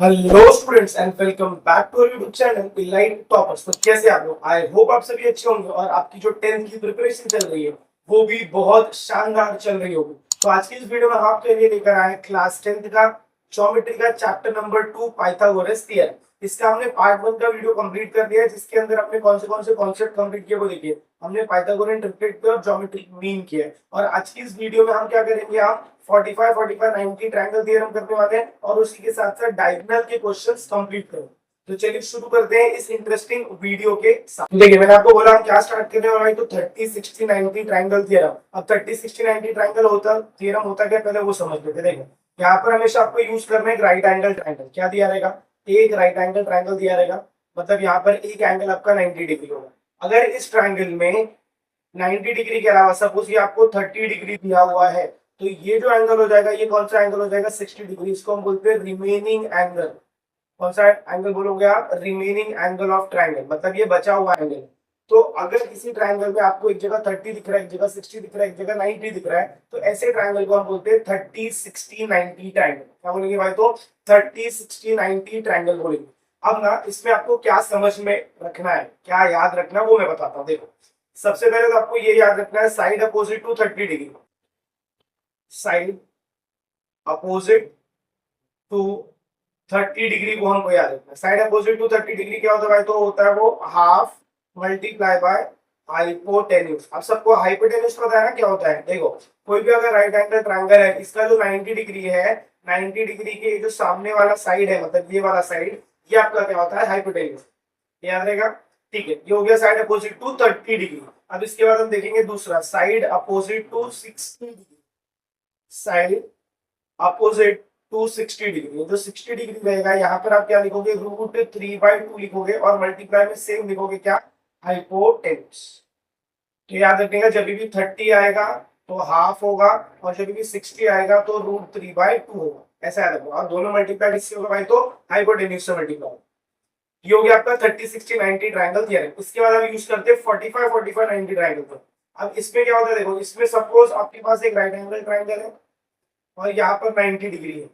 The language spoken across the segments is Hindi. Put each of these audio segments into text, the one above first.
Hello students and welcome back to YouTube channel Elite Toppers. तो कैसे आप लोग? आई होप आप सभी अच्छे होंगे और आपकी जो 10th की प्रिपरेशन चल रही है वो भी बहुत शानदार चल रही होगी। तो आज की इस वीडियो में हम आपके लिए लेकर आए क्लास 10th का ज्योमेट्री का चैप्टर नंबर 2 पाइथागोरस थ्योरम। इसका हमने पार्ट 1 का वीडियो कंप्लीट कर दिया है, जिसके अंदर हमने कौन से कॉन्सेप्ट कंप्लीट किए वो देखिए। हमने पाइथागोरन ट्रिप्लेट पे और ज्योमेट्रिक मीन किया है, और आज की इस वीडियो में हम क्या करेंगे, हम 45 45 90 ट्रायंगल थ्योरम करने वाले हैं और उसी के साथ साथ डायगोनल के क्वेश्चंस कंप्लीट करेंगे। तो चलिए शुरू करते हैं इस इंटरेस्टिंग वीडियो के साथ। देखिए, मैंने आपको बोला हम क्या स्टार्ट करने वाले हैं, तो 30 60 90 ट्रायंगल थ्योरम। अब 30 60 90 ट्रायंगल थ्योरम होता क्या, पहले वो समझ लेते हैं। देखो, यहाँ पर हमेशा आपको यूज करना है राइट एंगल ट्रायंगल। क्या दिया रहेगा? एक राइट एंगल ट्रायंगल दिया रहेगा, मतलब यहाँ पर एक एंगल आपका 90 डिग्री होगा। अगर इस ट्रायंगल में 90 डिग्री के अलावा सपोज ये आपको 30 डिग्री दिया हुआ है, तो ये जो एंगल हो जाएगा, ये कौन सा एंगल हो जाएगा? 60 डिग्री। इसको हम बोलते हैं रिमेनिंग एंगल। कौन सा एंगल बोलोगे आप? रिमेनिंग एंगल ऑफ ट्रायंगल, मतलब ये बचा हुआ एंगल। तो अगर किसी ट्रायंगल में आपको एक जगह 30 दिख रहा है, एक जगह 60 दिख रहा है, एक जगह 90 दिख रहा है, तो ऐसे ट्रायंगल को हम बोलते हैं 30 60 90 ट्रायंगल। क्या बोलेंगे भाई? तो 30 60 90 ट्रायंगल बोलेंगे। अब ना इसमें आपको क्या समझ में रखना है, क्या याद रखना है, वो मैं बताता हूँ। देखो, सबसे पहले तो आपको ये याद रखना है, side opposite to 30 degree. Side opposite to 30 degree को हमको याद रखना है। साइड अपोजिट टू 30 डिग्री क्या होता है भाई? तो होता है वो हाफ मल्टीप्लाई बाय हाइपोटेन्यूज। अब सबको हाइपोटेन्यूज पता है ना क्या होता है? देखो, कोई भी अगर राइट एंगल ट्रायंगल है, इसका जो 90 डिग्री है, 90 डिग्री के जो सामने वाला साइड है, मतलब ये वाला साइड, ये आपका क्या होता है? हाइपोटेन्यूज। याद रहेगा? ठीक है, ये हो गया साइड अपोजिट टू 30 डिग्री। अब इसके बाद हम देखेंगे दूसरा, side opposite to 60 degree. Side opposite to 60 degree. जो 60 डिग्री रहेगा, यहाँ पर आप क्या लिखोगे? √3/2 लिखोगे, और मल्टीप्लाई में सेम लिखोगे, क्या? हाइपोटेन्यूज। तो याद रखिएगा, जब भी 30 आएगा तो हाफ होगा, और जब भी 60 आएगा तो √3/2 होगा। ऐसा याद रखो। और दोनों मल्टीप्लाई किससे होगा भाई? तो हाइपोटेन्यूज से मल्टीप्लाई। ये हो गया आपका 30 60 90 ट्रायंगल थ्योरम। इसके बाद हम यूज करते हैं 45 45 90 ट्रायंगल को। अब इसमें क्या होता है? देखो, इसमें सपोज आपके पास एक राइट एंगल ट्रायंगल है और यहाँ पर 90 डिग्री है।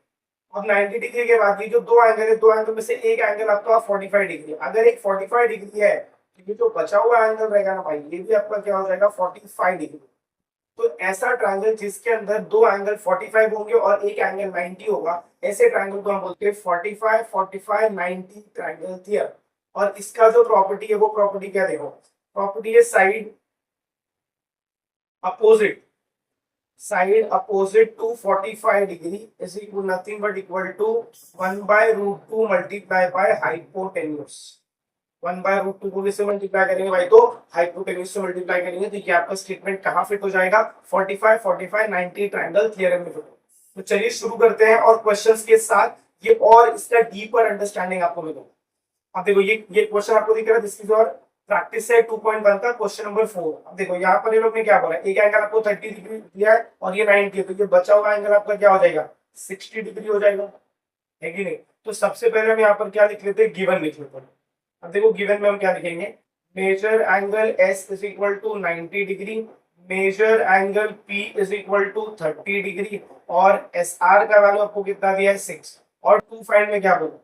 अब 90 डिग्री के बाद ये जो दो एंगल है, दो एंगल में से एक एंगल आपका 45 डिग्री है। अगर एक 45 डिग्री है, तो ये जो बचा हुआ एंगल रहेगा ना भाई, ये भी आपका क्या हो जाएगा? 45 डिग्री। तो ऐसा ट्रायंगल जिसके अंदर दो एंगल 45 होंगे और एक एंगल 90 होगा, ऐसे ट्रायंगल को हम बोलते हैं 45 45 90 ट्रायंगल थ्योरम। और इसका जो प्रॉपर्टी है, वो प्रॉपर्टी क्या? देखो, प्रॉपर्टी है side opposite. Side opposite to 45 degree is equal nothing but equal to 1/√2 multiply by hypotenuse. 1/√2 को किससे मल्टीप्लाई करेंगे भाई? तो हाइपोटेन्यूज से मल्टीप्लाई करेंगे। तो ये आपका स्टेटमेंट कहाँ फिट हो जाएगा? 45 45 90 ट्रायंगल थ्योरम में फिट हो। तो चलिए शुरू करते हैं और क्वेश्चंस के साथ ये और इसका डीपर अंडरस्टैंडिंग आपको मिलेगा। अब देखो, ये क्वेश्चन आपको दिख रहा है, दिस इज और प्रैक्टिस है 2.1 का क्वेश्चन नंबर 4। अब देखो, यहाँ पर ये लोग ने क्या बोला, एक एंगल आपको 30 डिग्री दिया है और ये 90 है, तो ये बचा हुआ एंगल आपका क्या हो जाएगा? 60 डिग्री हो जाएगा, है कि नहीं? तो सबसे पहले हम यहाँ पर क्या लिख लेते हैं? गिवन लिख लेते हैं। अब देखो, गिवन में हम क्या लिखेंगे? Measure angle S is equal to 90 degree, measure angle P is equal to 30 degree, और एस आर का वैल्यू आपको कितना दिया है? 6। और टू फाइंड में क्या बोला?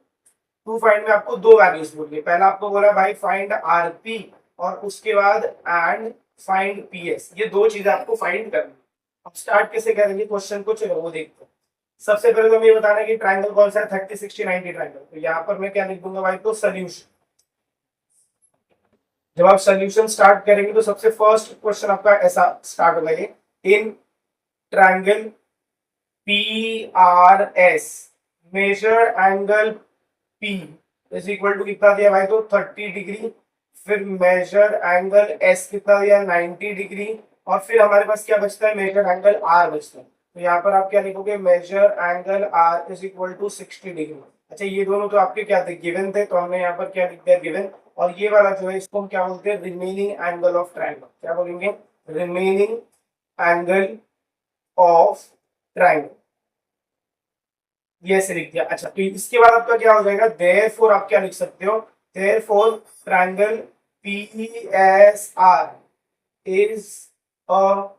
टू फाइंड में आपको दो वैल्यूज बोलिए। पहला आपको बोला भाई फाइंड आरपी, और उसके बाद एंड फाइंड पीएस। ये दो चीजें आपको फाइंड करनी। अब स्टार्ट कैसे करेंगे क्वेश्चन को, चलो वो देखते हैं। सबसे पहले तो हमें ये बताना है कि ट्रायंगल कौन सा है, 30 60 90 ट्रायंगल। तो यहाँ पर मैं क्या लिख दूंगा भाई? तो सोल्यूशन। जब आप सोल्यूशन स्टार्ट करेंगे तो सबसे फर्स्ट क्वेश्चन आपका ऐसा स्टार्ट होगा, ये in triangle P R S measure angle P is equal to कितना दिया भाई? तो 30 डिग्री। फिर मेजर एंगल एस कितना दिया? 90 डिग्री। और फिर हमारे पास क्या बचता है? मेजर एंगल आर बचता है। तो यहाँ पर आप क्या लिखोगे? Measure angle R is equal to 60 degree. अच्छा, ये दोनों तो आपके क्या थे? गिवन थे, तो हमने यहाँ पर क्या लिख दिया? गिवन। और ये वाला जो है, इसको हम क्या बोलते हैं? Remaining angle of triangle. क्या बोलेंगे? Remaining angle of triangle. ये ऐसे लिख दिया। अच्छा, तो इसके बाद आपका क्या हो जाएगा? देयरफॉर आप क्या लिख सकते हो? Therefore triangle PESR is a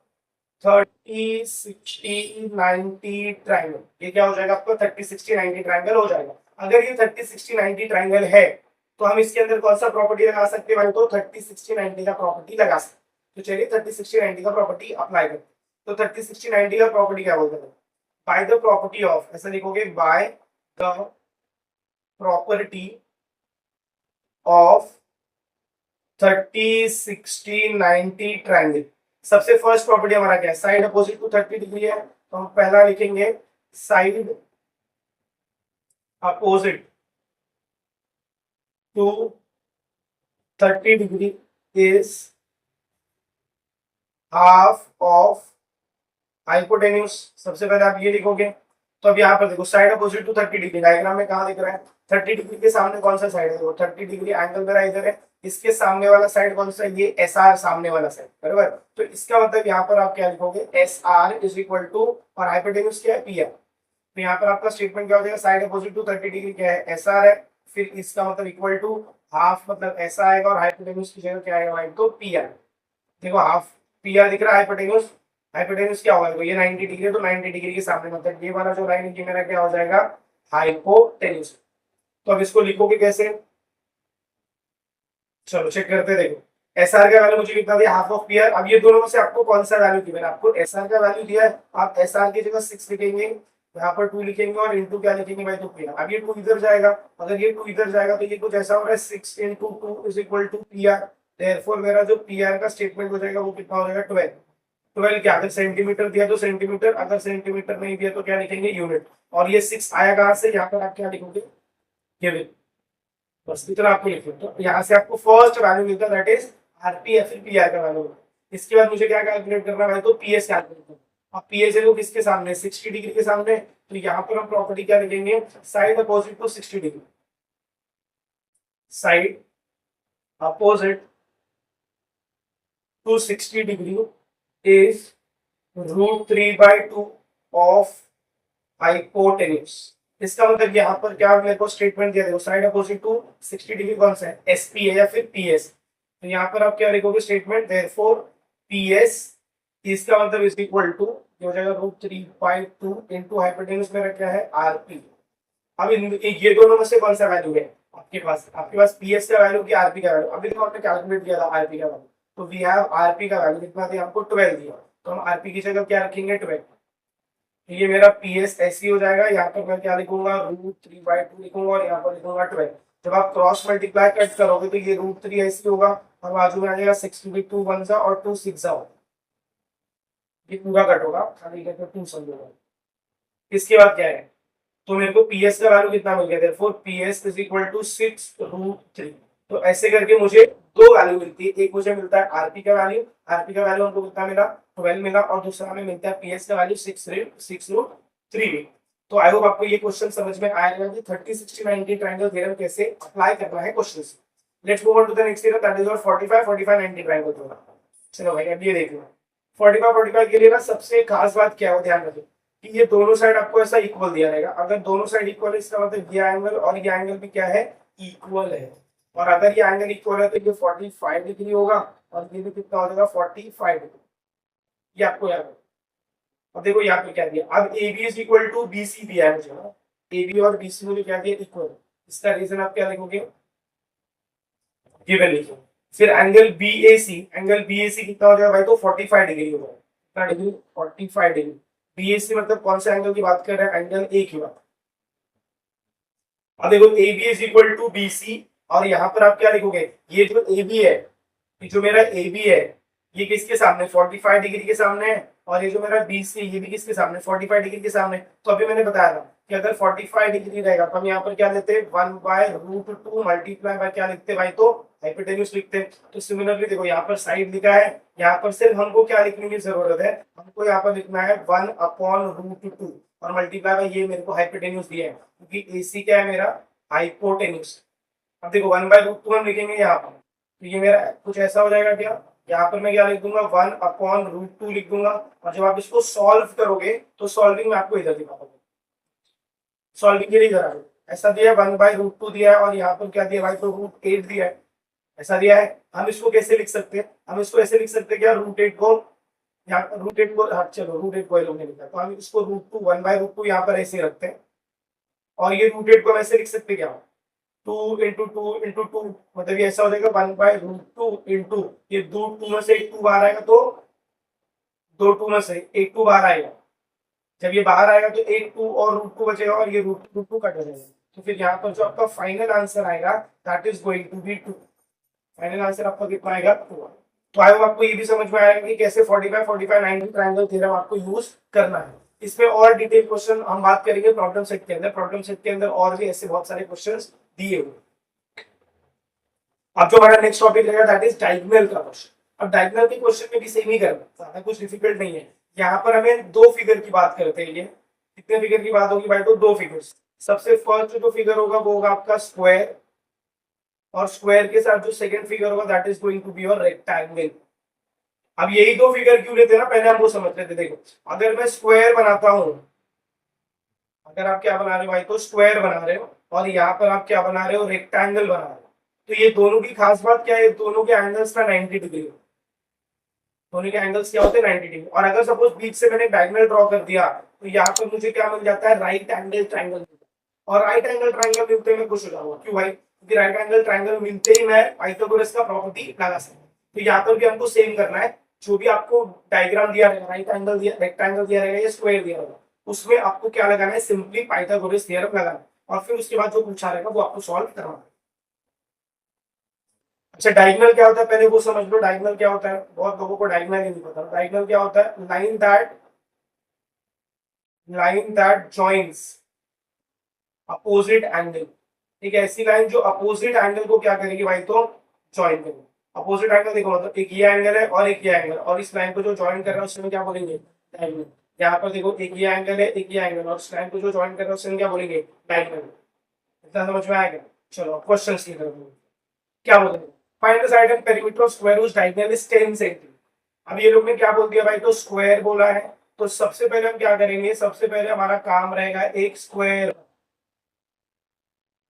30 60 90 triangle. ये क्या हो जाएगा आपका? 30 60 90 ट्रायंगल हो जाएगा। अगर ये 30 60 90 ट्राइंगल है तो हम इसके अंदर कौन सा प्रॉपर्टी लगा सकते हैं, तो 30 60 90 का प्रॉपर्टी लगा सकते हैं। तो चलिए 30 60 90 का प्रॉपर्टी अप्लाई करते हैं। तो 30 60 90 का प्रॉपर्टी क्या बोलते हैं, बाय द प्रॉपर्टी ऑफ, ऐसा लिखोगे, by the property of 30 60 90 triangle. सबसे फर्स्ट प्रॉपर्टी हमारा क्या है, साइड अपोजिट टू 30 डिग्री है, तो हम पहला लिखेंगे side opposite to 30 degree is half of hypotenuse. सबसे पहले आप ये लिखोगे। तो अब यहाँ पर देखो side opposite to 30 degree, diagram में कहाँ दिख रहा है, 30 डिग्री के सामने कौन सा साइड है, वो 30 डिग्री एंगल मेरा इधर है, इसके सामने वाला साइड कौन सा है, ये एस आर सामने वाला साइड, बराबर। तो इसका मतलब यहाँ पर आप क्या लिखोगे, S R is equal to, और हाइपोटेन्यूज क्या है, पी आर। तो यहाँ पर आपका स्टेटमेंट क्या हो जाएगा, साइड अपोजिट टू 30 डिग्री क्या है, एस आर है, फिर इसका मतलब इक्वल टू हाफ, मतलब ऐसा आएगा, और हाइपोटेन्यूज की जगह क्या आएगा भाई, तो पी आर। देखो हाफ पी आर दिख रहा है, हाइपोटेन्यूज, हाइपोटेन्यूज क्या होगा, तो ये 90 डिग्री है, तो 90 डिग्री के सामने मतलब ये वाला जो लाइन है मेरा क्या हो जाएगा, हाइपोटेन्यूज। तो अब इसको लिखोगे कैसे, चलो चेक करते, देखो एस आर का वैल्यू मुझे कितना दिया, हाफ ऑफ पी आर। अब ये दोनों में से आपको कौन सा वैल्यू दिया, मैंने आपको एस आर का वैल्यू दिया है, आप एस आर की जगह 6 लिखेंगे, यहाँ पर 2 लिखेंगे, और इंटू क्या लिखेंगे भाई, तो पी आर। अब ये 2 इधर जाएगा, अगर ये 2 इधर जाएगा तो ये कुछ ऐसा हो रहा है, 6 into 2 is equal to P R. Therefore मेरा जो पी आर का स्टेटमेंट हो जाएगा वो कितना हो जाएगा, 12। 12 क्या, अगर सेंटीमीटर दिया तो सेंटीमीटर, अगर सेंटीमीटर नहीं दिया तो क्या लिखेंगे, यूनिट। और ये 6 आया कहाँ से, यहाँ पर आप क्या लिखोगे, केविन। बस इतना आपको लिखना। तो यहाँ से आपको फर्स्ट वैल्यू मिलता है, दैट इज आरपी या फिर पीआर का वैल्यू। इसके बाद मुझे क्या कैलकुलेट करना है, तो पीएस कैलकुलेट करना। अब पीएस है वो किसके सामने, 60 डिग्री के सामने, तो यहाँ पर हम प्रॉपर्टी क्या लिखेंगे, side opposite to 60 degree, side opposite to 60 degree is √3/2 of hypotenuse. इसका मतलब यहाँ पर क्या मेरे को स्टेटमेंट दिया, देखो साइड अपोजिट टू 60 डिग्री कौन सा है, एसपी है या फिर पीएस। तो यहाँ पर आप क्या लिखोगे स्टेटमेंट, देयरफॉर पीएस, इसका मतलब इज इक्वल टू हो जाएगा √3/2 इनटू हाइपोटेन्यूज मेरा क्या है, आरपी। अब ये दोनों में से कौन सा वैल्यू है आपके पास पीएस का वैल्यू की आरपी का वैल्यू। अभी देखो आपने कैलकुलेट किया था आरपी का वैल्यू, तो वी हैव आरपी का वैल्यू कितना दिया हमको, 12 दिया, तो हम आरपी की जगह क्या रखेंगे, 12। ये मेरा पी एस ऐसी हो जाएगा, यहाँ पर मैं क्या लिखूंगा, √3/2 लिखूंगा, और यहाँ पर लिखूंगा 12। जब आप क्रॉस मल्टीप्लाई कट करोगे तो ये √3 ऐसी होगा, और बाजू में आ जाएगा 6 क्योंकि 2 1 जा और 2 6 जा होगा, ये पूरा कट होगा, खाली कहते 2 समझोगा। इसके बाद क्या है, तो मेरे को पीएस का वैल्यू कितना मिल गया, therefore PS is equal to 6√3। तो ऐसे करके मुझे दो वैल्यू मिलती है, एक मुझे मिलता है आरपी का वैल्यू, आरपी का वैल्यू हमको कितना मिला, 12 मिला, और दूसरा हमें मिलता है पीएस का वैल्यू 6√3। तो आई होप आपको ये क्वेश्चन समझ में आएगा कि 30 60 90 ट्रायंगल थ्योरम कैसे अप्लाई करना है क्वेश्चन से। Let's move on to the next theorem, that is your 45 45 90 triangle theorem. चलो भाई अब ये देख लो, 45 45 के लिए ना सबसे खास बात क्या है, ध्यान रखो कि ये दोनों साइड आपको ऐसा इक्वल दिया रहेगा। अगर दोनों साइड इक्वल है इसका मतलब ये एंगल और ये एंगल भी क्या है, इक्वल है। और अगर ये एंगल इक्वल है तो ये 45 डिग्री होगा, और ये भी कितना हो जाएगा, 45 डिग्री। ये आपको याद है। अब देखो यहाँ पे क्या दिया, अब A B is equal to B C दिया है मुझे ना, ए बी और बी सी मुझे क्या दिया, इक्वल। इसका रीजन आप क्या लिखोगे, गिवन लिखो। फिर एंगल बी ए सी, एंगल बी ए सी कितना हो जाएगा भाई, तो 45 डिग्री होगा। कितना डिग्री, 45 डिग्री। बी ए सी मतलब कौन सा एंगल की बात कर रहे हैं, एंगल ए की बात। अब देखो A B is equal to B C, और यहाँ पर आप क्या लिखोगे, ये जो ए बी है, ये जो मेरा ए बी है, ये किसके सामने, 45 डिग्री के सामने है, और ये जो मेरा बी सी ये भी किसके सामने, 45 डिग्री के सामने। तो अभी मैंने बताया था कि अगर 45 डिग्री रहेगा तो हम यहाँ पर क्या लेते हैं, 1/√2 मल्टीप्लाई बाय क्या लिखते हैं भाई, तो हाइपोटेन्यूज लिखते हैं। तो सिमिलरली देखो यहाँ पर साइड लिखा है, यहाँ पर सिर्फ हमको क्या लिखने की जरूरत है, हमको यहाँ पर लिखना है 1/√2 और मल्टीप्लाई बाय ये मेरे को हाइपोटेन्यूज दिया है, क्योंकि एसी क्या है मेरा, हाइपोटेन्यूज। अब देखो 1/√2 हम लिखेंगे यहाँ पर, तो ये मेरा कुछ ऐसा हो जाएगा क्या, यहाँ पर मैं क्या लिख दूंगा, 1/√2 लिख दूंगा। और जब आप इसको सॉल्व करोगे तो सॉल्विंग में आपको इधर दिखा दूंगा, सॉल्विंग के लिए इधर आ, ऐसा दिया है 1/√2 दिया है, और यहाँ पर क्या दिया भाई, तो √8 दिया है, ऐसा दिया है। हम इसको कैसे लिख सकते हैं, हम इसको ऐसे लिख सकते हैं क्या, √8 को यहाँ √8 को, हाँ चलो √8 को लोग ने लिखा, तो हम इसको √2 1/√2 यहाँ पर ऐसे रखते हैं। और ये रूटेड को हम ऐसे लिख सकते क्या, 2 × 2 × 2, मतलब ये ऐसा हो जाएगा 1/√2 इंटू, ये दो टू में से एक टू बाहर आएगा तो दो टू में से एक टू बाहर आएगा, जब ये बाहर आएगा तो एक टू और √2 बचेगा और ये √2 कट हो जाएगा। तो फिर यहाँ पर जो आपका फाइनल आंसर आएगा that is going to be 2। Final answer आपका कितना आएगा 2। तो आई होप आपको ये भी समझ में आएगा कि कैसे 45 45 90 ट्रायंगल थ्योरम आपको यूज करना है। इसमें और डिटेल क्वेश्चन हम बात करेंगे प्रॉब्लम सेट के अंदर। प्रॉब्लम सेट के अंदर और भी ऐसे बहुत सारे क्वेश्चंस दिए हुए। अब जो हमारा नेक्स्ट टॉपिक रहेगा दैट इज डायगोनल का क्वेश्चन। अब डायगोनल के क्वेश्चन में भी सेम ही करना, ज्यादा कुछ डिफिकल्ट नहीं है। यहाँ पर हमें दो फिगर की बात करते हैं। ये कितने फिगर की बात होगी भाई, तो दो फिगर्स। सबसे फर्स्ट जो फिगर होगा वो होगा आपका स्क्वायर, और स्क्वायर के साथ जो सेकंड फिगर होगा that is going to be your rectangle. अब यही दो फिगर क्यों लेते हैं ना, पहले हम वो समझ लेते। देखो अगर मैं स्क्वायर बनाता हूं, अगर आप क्या बना रहे हो भाई, तो स्क्वायर बना रहे हो, और यहाँ पर आप क्या बना रहे हो, रेक्टेंगल बना रहे हो। तो ये दोनों की खास बात क्या है, दोनों के एंगल्स का 90 डिग्री, दोनों के एंगल्स क्या होते हैं 90 डिग्री। और अगर सपोज बीच से मैंने डायगोनल ड्रॉ कर दिया तो यहाँ पर मुझे क्या मिल जाता है, राइट एंगल ट्राइंगल। और राइट एंगल ट्राइंगल मिलते ही मैं खुश हो जाऊंगा। क्यों भाई, क्योंकि राइट एंगल ट्राइंगल मिलते ही मैं पाइथागोरस का प्रॉपर्टी लगा सकता हूँ। तो यहाँ पर भी हमको सेम करना है। जो भी आपको डायग्राम दिया रहेगा, राइट एंगल दिया, रेक्टेंगल दिया रहेगा या स्क्वायर दिया रहेगा, उसमें आपको क्या लगाना है, सिंपली पाइथागोरस थ्योरम लगाना है। और फिर उसके बाद जो पूछा रहेगा वो आपको सॉल्व करना है। अच्छा डायगोनल क्या होता है पहले वो समझ लो। डायगोनल क्या होता है, बहुत लोगों को डायगोनल ही नहीं पता। डायगोनल क्या होता है, line that joins opposite angle. एक ऐसी लाइन जो अपोजिट एंगल को क्या करेगी भाई, तो ज्वाइन करेगी। अपोजिट एंगल देखो, मतलब एक ये एंगल है और एक ये एंगल, और इस लाइन को जो ज्वाइन कर रहा है उसमें क्या बोलेंगे, डायगोनल। यहाँ पर देखो एक ये एंगल है, एक ये एंगल, और इस लाइन को जो ज्वाइन कर रहा है उसमें क्या बोलेंगे, डायगोनल। इतना समझ में आएगा। चलो क्वेश्चन की तरफ क्या बोलेंगे, find the side and perimeter of square whose diagonal is 10 centimetre. अब ये लोग ने क्या बोल दिया भाई, तो स्क्वायर बोला है। तो सबसे पहले हम क्या करेंगे, सबसे पहले हमारा काम रहेगा एक स्क्वायर,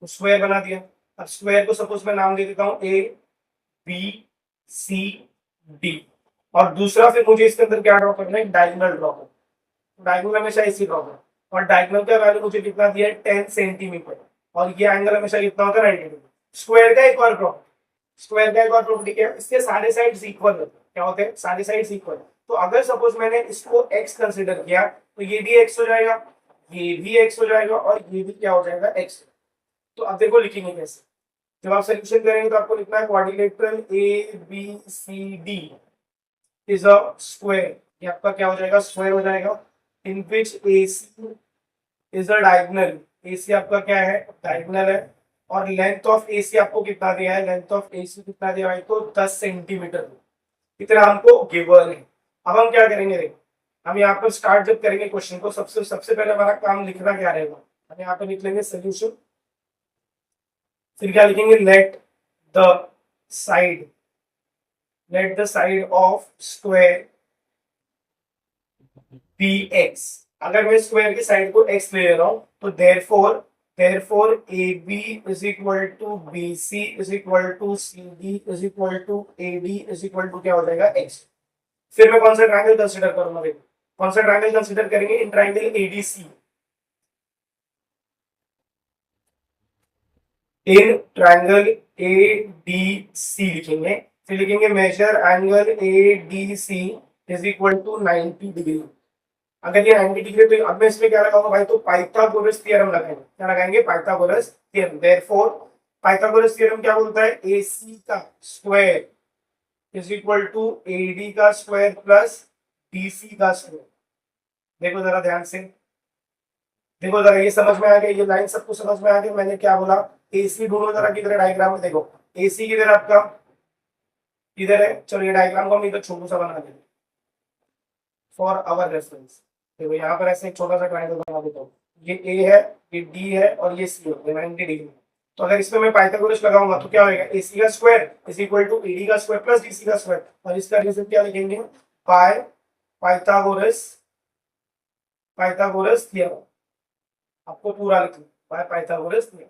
स्क्वायर बना दिया। अब स्क्वायर को सपोज मैं नाम दे देता हूं ए बी सी डी। और दूसरा फिर मुझे इसके अंदर क्या ड्रॉ करना है, डायगोनल ड्रॉ करना। डायगोनल हमेशा इसी ड्रॉ करना, और डायगोनल का वैल्यू मुझे कितना दिया है 10 सेंटीमीटर, और ये एंगल हमेशा कितना होता है 90 डिग्री। स्क्वायर का एक और प्रॉपर्टी, स्क्वायर का एक और प्रॉपर्टी क्या है, इसके सारे साइड्स इक्वल होते हैं। क्या होते हैं, सारे साइड्स इक्वल। तो अगर सपोज मैंने इसको x कंसीडर किया तो ये भी x हो जाएगा, ये भी x हो जाएगा, और ये भी क्या हो जाएगा, x। तो अब देखो लिखेंगे कैसे। जब आप सोल्यूशन करेंगे तो आपको लिखना है quadrilateral A B C D is a square. ये आपका क्या हो जाएगा, स्क्वायर हो जाएगा। इन विच ए सी इज अ डायगोनल। ए सी आपका क्या है, डायगोनल है। और लेंथ ऑफ ए सी आपको कितना दिया है, लेंथ ऑफ ए सी कितना दिया है, तो 10 सेंटीमीटर इतना हमको गिवन है। अब हम क्या करेंगे, देखो हम यहाँ पर स्टार्ट जब करेंगे क्वेश्चन को, सबसे सबसे पहले हमारा काम लिखना क्या रहेगा, हम यहाँ पर लिख लेंगे सोल्यूशन। फिर क्या लिखेंगे, the side let the side of square be x. अगर मैं स्क्वायर की साइड को x ले रहा हूं तो therefore A B is equal to B C is equal to C D is equal to A D is equal to क्या हो जाएगा, x। फिर मैं कौन सा ट्रायंगल कंसीडर करूंगा, देखो कौन सा ट्रायंगल कंसीडर करेंगे, in triangle ADC. In triangle ADC लिखेंगे। फिर लिखेंगे measure angle ADC is equal to 90 degree. अगर ये 90 डिग्री, तो अब मैं इसमें क्या लगाऊंगा भाई, तो पाइथागोरस थ्योरम लगाएंगे। क्या लगाएंगे, Pythagoras theorem. Therefore Pythagoras theorem क्या बोलता है, AC का square is equal to AD का स्क्वायर प्लस BC का स्क्वायर। देखो जरा ध्यान से, देखो जरा ये समझ में आ गया, ये लाइन सबको समझ में आ गया मैंने क्या बोला। AC दोनों तरह की तरह डायग्राम में देखो, AC किधर आपका, किधर है, चलो ये डायग्राम को हम इधर छोटा सा बना देंगे फॉर आवर रेफरेंस। देखो यहाँ पर ऐसे एक छोटा सा ट्रायंगल बना देता हूँ। ये ए है, ये डी है, और ये सी है 90 डिग्री। तो अगर इसमें मैं पाइथागोरस लगाऊंगा तो क्या होगा, AC का square is equal to AD का स्क्वायर प्लस BC का स्क्वायर। और इसका रिजल्ट क्या लिखेंगे, बाय पाइथागोरस पाइथागोरस थ्योरम। आपको पूरा लिखना बाय पाइथागोरस थ्योरम।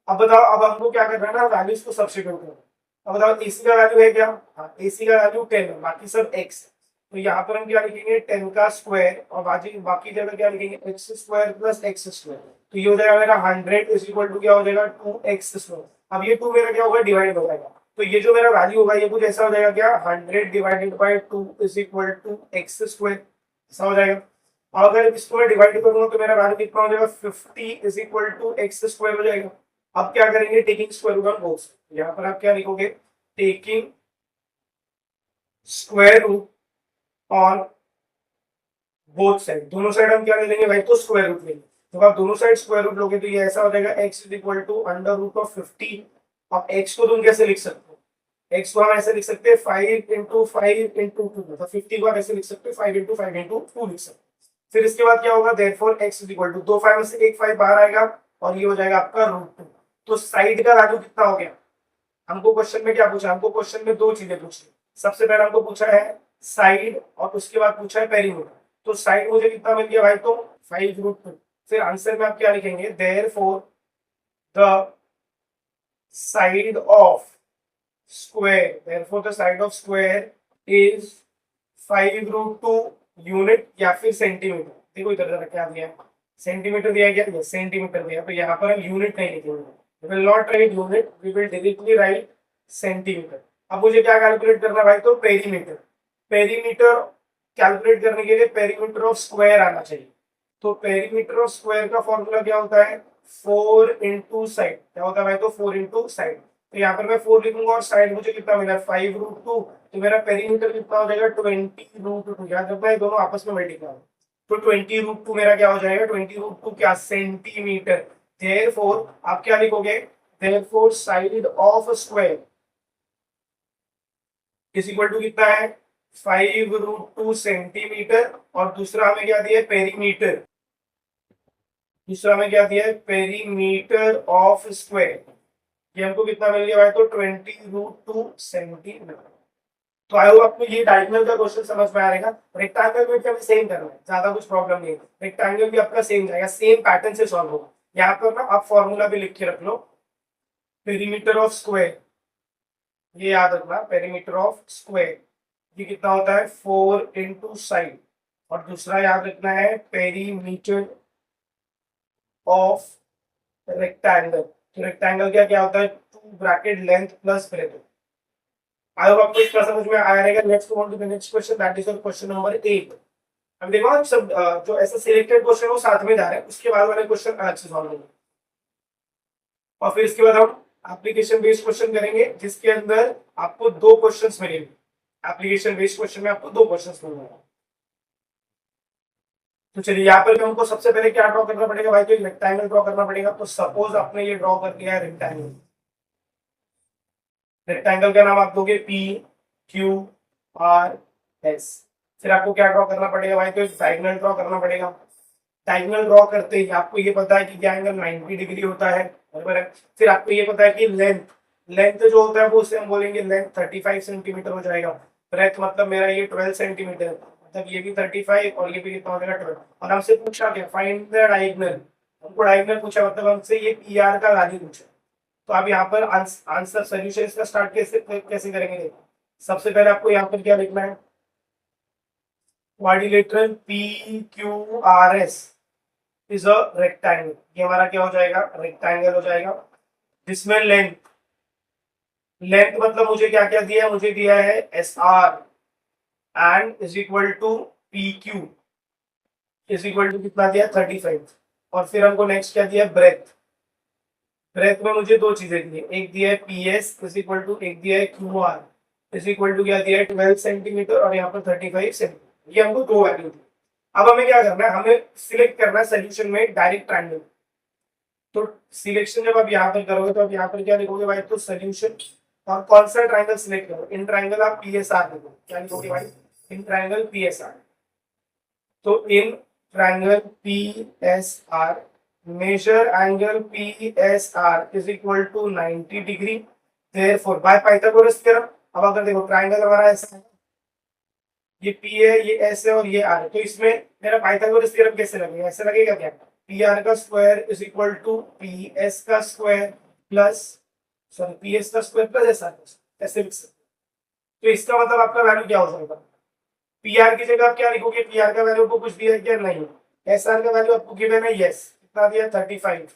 अब बताओ, अब हमको क्या करना है ना, वैल्यूज को सब्स्टिट्यूट करना। अब बताओ AC का वैल्यू है क्या, हाँ AC का वैल्यू 10 है, बाकी सब x है। तो यहाँ पर हम क्या लिखेंगे 10 का स्क्वायर और बाकी बाकी जगह क्या लिखेंगे x square plus x square. तो ये हो जाएगा मेरा 100 इज इक्वल टू क्या हो जाएगा 2x स्क्वायर। अब ये 2 मेरा क्या होगा डिवाइड हो जाएगा, तो ये जो मेरा वैल्यू होगा ये कुछ ऐसा हो जाएगा क्या 100 divided by 2 is equal to x square, ऐसा हो जाएगा। और अगर इसको मैं डिवाइड करूंगा तो मेरा वैल्यू कितना हो जाएगा 50 is equal to x square हो जाएगा। अब क्या करेंगे taking square root on both, यहाँ पर आप क्या लिखोगे taking square root on both side, दोनों साइड हम क्या ले लेंगे भाई तो स्क्वायर रूट लेंगे। जब आप दोनों साइड स्क्वायर रूट लोगे तो ये ऐसा हो जाएगा x is equal to under root of 15। अब x को तुम कैसे लिख सकते हो, x को हम ऐसे लिख सकते हैं 5 इंटू 5 इंटू 2, मतलब 50 को आप ऐसे लिख सकते हो 5 इंटू 5 इंटू 2 लिख सकते हो। फिर इसके बाद क्या होगा therefore x is equal to 2 5 में से एक 5 बाहर आएगा और ये हो जाएगा आपका रूट 2। तो साइड का वैल्यू कितना हो गया, हमको क्वेश्चन में क्या पूछा, हमको क्वेश्चन में दो चीजें पूछी। सबसे पहले हमको पूछा है साइड और उसके बाद पूछा है पेरीमीटर। तो साइड मुझे कितना मिल गया भाई तो 5 रूट 2। फिर आंसर में आप क्या लिखेंगे therefore the side of square, therefore the side of square is 5 root 2 unit या फिर सेंटीमीटर। देखो इधर जरा क्या दिया है सेंटीमीटर दिया गया, ये सेंटीमीटर दिया, तो यहाँ पर हम यूनिट नहीं लिखेंगे, we will not write unit, we will directly write centimetre. अब मुझे क्या कैलकुलेट करना है भाई तो पेरीमीटर। पेरीमीटर कैलकुलेट करने के लिए पेरीमीटर ऑफ स्क्वायर आना चाहिए। तो पेरीमीटर ऑफ स्क्वायर का फॉर्मूला क्या होता है 4 इंटू साइड, क्या होता है भाई तो 4 इंटू साइड। तो यहाँ पर मैं 4 लिखूंगा और साइड मुझे कितना मिला 5 रूट 2, तो मेरा पेरीमीटर कितना हो जाएगा 20 रूट 2। याद रखना है दोनों आपस में मल्टीप्लाई, तो 20 रूट 2 मेरा क्या हो जाएगा 20 रूट 2 क्या सेंटीमीटर। Therefore आप क्या लिखोगे therefore side of square is equal to कितना है 5 रूट 2 सेंटीमीटर, और दूसरा हमें क्या दिया है पेरीमीटर, दूसरा हमें क्या दिया है पेरीमीटर ऑफ स्क्वायर, ये हमको कितना मिल गया भाई तो 20 रूट 2 सेंटीमीटर। तो आई होप आपको ये डायगोनल का क्वेश्चन समझ में आएगा। रेक्टेंगल में भी हमें सेम करना है, ज्यादा कुछ प्रॉब्लम नहीं है, रेक्टेंगल भी आपका सेम जाएगा, सेम पैटर्न से सॉल्व होगा। यहाँ पर ना आप फॉर्मूला भी लिख के रख लो पेरीमीटर ऑफ स्क्वायर, ये याद रखना पेरीमीटर ऑफ स्क्वायर ये कितना होता है 4 इंटू साइड, और दूसरा याद रखना है पेरीमीटर ऑफ रेक्टेंगल। तो रेक्टेंगल क्या क्या होता है 2 bracket length plus breadth. I hope आपको इतना समझ में आया रहेगा। Let's go on to the next question, that is question number 8। अब देखो हम सब जो ऐसा सिलेक्टेड क्वेश्चन वो साथ में जा रहे हैं, उसके बाद वाले क्वेश्चन अलग से सॉल्व होंगे, और फिर इसके बाद हम एप्लीकेशन बेस्ड क्वेश्चन करेंगे जिसके अंदर आपको 2 क्वेश्चंस मिलेंगे। एप्लीकेशन बेस्ड क्वेश्चन में आपको 2 क्वेश्चंस मिलेंगे। तो चलिए यहाँ पर हमको सबसे पहले क्या ड्रॉ करना पड़ेगा भाई तो एक रेक्टेंगल ड्रॉ करना पड़ेगा। तो सपोज आपने ये ड्रॉ कर दिया है रेक्टेंगल, रेक्टेंगल का नाम आप दोगे पी क्यू आर एस। फिर आपको क्या ड्रॉ करना पड़ेगा भाई तो एक डायगोनल ड्रॉ करना पड़ेगा। डायगोनल ड्रॉ करते ही आपको ये पता है कि क्या एंगल 90 डिग्री होता है, बराबर है। फिर आपको ये पता है कि लेंथ, लेंथ जो होता है वो उसे हम बोलेंगे लेंथ 35 सेंटीमीटर हो जाएगा। ब्रेथ मतलब मेरा ये 12 सेंटीमीटर, मतलब ये भी 35 और ये भी कितना हो जाएगा 12। और हमसे पूछा क्या फाइंड द डायगोनल, हमको डायगोनल पूछा मतलब हमसे ये पी आर का वैल्यू पूछा। तो आप यहाँ पर आंसर सोल्यूशन का स्टार्ट कैसे कैसे करेंगे। सबसे पहले आपको यहाँ पर क्या लिखना है quadrilateral P Q R S is a rectangle, ये हमारा क्या हो जाएगा रेक्टेंगल हो जाएगा, जिसमें लेंथ, लेंथ मतलब मुझे क्या क्या दिया है, मुझे दिया है S R and is equal to P Q is equal to कितना दिया 35। और फिर हमको नेक्स्ट क्या दिया ब्रेथ, ब्रेथ में मुझे 2 चीजें दी है, एक दिया है P S is equal to, एक दिया है Q R is equal to क्या दिया है 12 सेंटीमीटर और यहाँ पर 35 सेंटीमीटर, ये हमको 2 वैल्यू दी। अब हमें क्या करना है, हमें सिलेक्ट करना है सोल्यूशन में डायरेक्ट ट्रायंगल। तो सिलेक्शन जब आप यहाँ पर करोगे तो आप यहाँ पर क्या लिखोगे भाई तो सोल्यूशन, और कौन सा ट्रायंगल सिलेक्ट करो, इन ट्रायंगल आप पी एस आर लिखो, क्या लिखोगे भाई in triangle P S R. तो in triangle P S R measure angle PSR is equal to 90 degree, therefore by Pythagoras theorem। अब अगर देखो ट्रायंगल हमारा ऐसा है, ये P है, ये S है और ये R है, तो इसमें मेरा पाइथागोरस थ्योरम कैसे लगेगा, ऐसे लगेगा क्या PR का square is equal to PS का स्क्वायर प्लस सॉरी PS का स्क्वायर प्लस SR का, ऐसे लिख सकते। तो इसका मतलब आपका वैल्यू क्या हो जाएगा पी आर की जगह आप क्या लिखोगे, पी आर का वैल्यू आपको कुछ दिया है क्या, नहीं। एस आर का वैल्यू आपको गिवन है, यस, कितना दिया, 35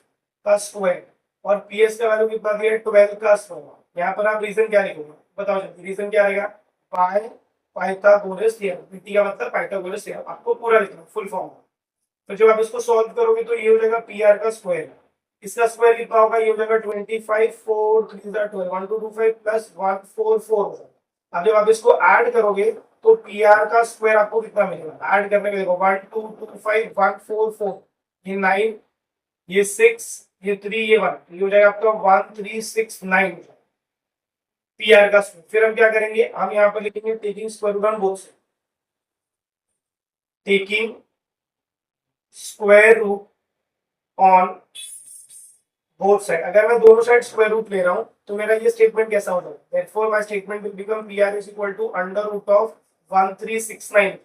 का स्क्वायर, और पी एस का वैल्यू कितना दिया है, 12 का स्क्वायर। यहाँ पर आप रीजन क्या लिखोगे, बताओ जल्दी, रीजन क्या रहेगा, पाई पाइथागोरस थ्योरम, पीटी का मतलब पाइथागोरस थ्योरम, आपको पूरा लिखना फुल फॉर्म। तो जब आप इसको सॉल्व करोगे तो ये हो जाएगा पी आर का स्क्वायर, इसका स्क्वायर कितना होगा, ये हो जाएगा 25, 4 3 12, 1225 प्लस 144 होगा। अब जब आप इसको ऐड करोगे तो पी आर का स्क्वायर आपको कितना मिलेगा, ऐड करने में देखो, 1225 144, ये 9, ये 6, ये 3, ये 1, ये हो जाएगा आपका 1369 पी आर का स्क्वायर। फिर हम क्या करेंगे, हम यहाँ पर लिखेंगे taking square root on both side, taking square root on both side. अगर मैं दोनों साइड स्क्वायर रूट ले रहा हूं तो मेरा ये स्टेटमेंट कैसा होता है, therefore my statement will become P R is equal to under root of 1369,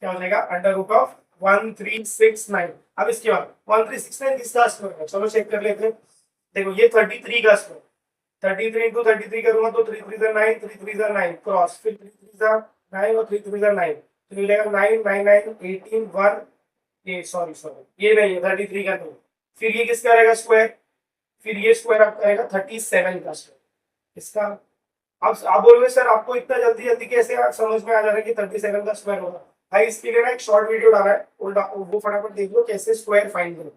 क्या हो जाएगा, अंडर रूट ऑफ 1369। अब इसके बाद 1369 किसका स्क्वायर है, चलो चेक कर लेते हैं। देखो ये 33 का स्क्वायर, 33 इंटू 33 करूंगा तो 3 3 9, 3 3 9 क्रॉस, फिर 3 3 9 और 3 3 9, तो ये जाएगा 9 9 9 18 1, ये सॉरी सॉरी ये नहीं है 33 का, नहीं। फिर ये किसका रहेगा स्क्वायर, फिर ये स्क्वायर आपका आएगा 37 का स्क्वायर इसका। अब आप बोलोगे सर आपको इतना जल्दी जल्दी कैसे समझ में आ जा रहा है कि 37 का स्क्वायर होगा, भाई इसके लिए ना एक शॉर्ट वीडियो डाला है, वो फटाफट देख लो कैसे स्क्वायर फाइंड करो।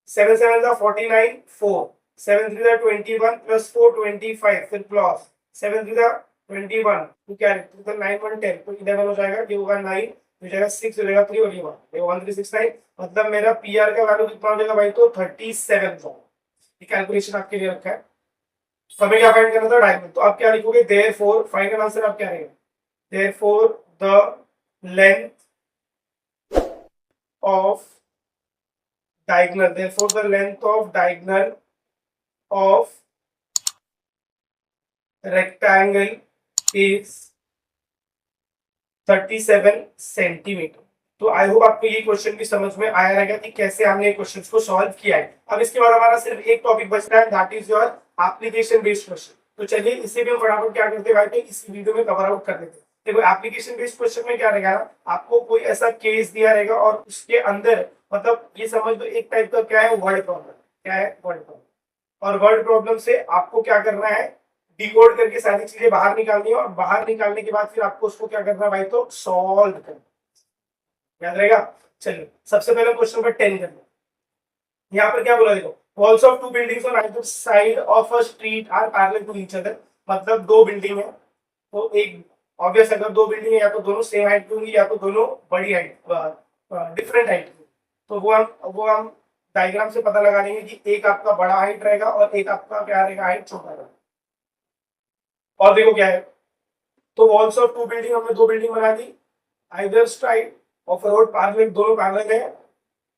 7 7 का 49, 4, 7 3 का 21 प्लस 4 25, फिर प्लस 7 3 का 21, तो क्या है, तो 9 1 10, तो 11 हो जाएगा, ये होगा 9, हो जाएगा 6, हो जाएगा 3 और ये 1, ये 1369, मतलब मेरा पीआर का वैल्यू कितना हो जाएगा भाई, तो 37 होगा। ये कैलकुलेशन आपके लिए रखा है। तो हमें क्या फाइंड करना था, डायगोनल, तो आप क्या लिखोगे, देयरफॉर फाइनल आंसर आप क्या रहेगा, therefore the length of diagonal, therefore the length of diagonal of rectangle is 37 centimetre. तो आई होप आपको ये क्वेश्चन भी समझ में आया रहेगा कि कैसे हमने ये क्वेश्चन को सॉल्व किया है। अब इसके बाद हमारा सिर्फ एक टॉपिक बचता है, that is your application based question. तो चलिए इसे भी हम फटाफट क्या करते हैं भाई, इस वीडियो में कवर आउट कर देते हैं। देखो एप्लीकेशन बेस्ड क्वेश्चन में क्या रहेगा ना, आपको कोई ऐसा केस दिया रहेगा और उसके अंदर मतलब ये समझ लो एक टाइप का क्या है, वर्ड प्रॉब्लम, क्या है, वर्ड प्रॉब्लम। और वर्ड प्रॉब्लम से आपको क्या करना है, डिकोड करके सारी चीजें बाहर निकालनी है, और बाहर निकालने के बाद फिर आपको उसको क्या करना है भाई, तो सॉल्व करना, याद रहेगा। चलिए सबसे पहले क्वेश्चन नंबर 10 करना। यहाँ पर क्या बोला देखो, walls of two buildings on either side of a street are parallel to each other, मतलब दो बिल्डिंग है, तो एक ऑब्वियस अगर दो बिल्डिंग है या तो दोनों सेम हाइट की होंगी या तो दोनों बड़ी हाइट डिफरेंट हाइट की, तो वो हम डायग्राम से पता लगा लेंगे कि एक आपका बड़ा हाइट रहेगा और एक आपका क्या रहेगा, हाइट छोटा रहेगा। और देखो क्या है, तो वॉल्स ऑफ टू बिल्डिंग, हमने दो बिल्डिंग बना दी, either side of road parallel, दोनों पैरेलल है।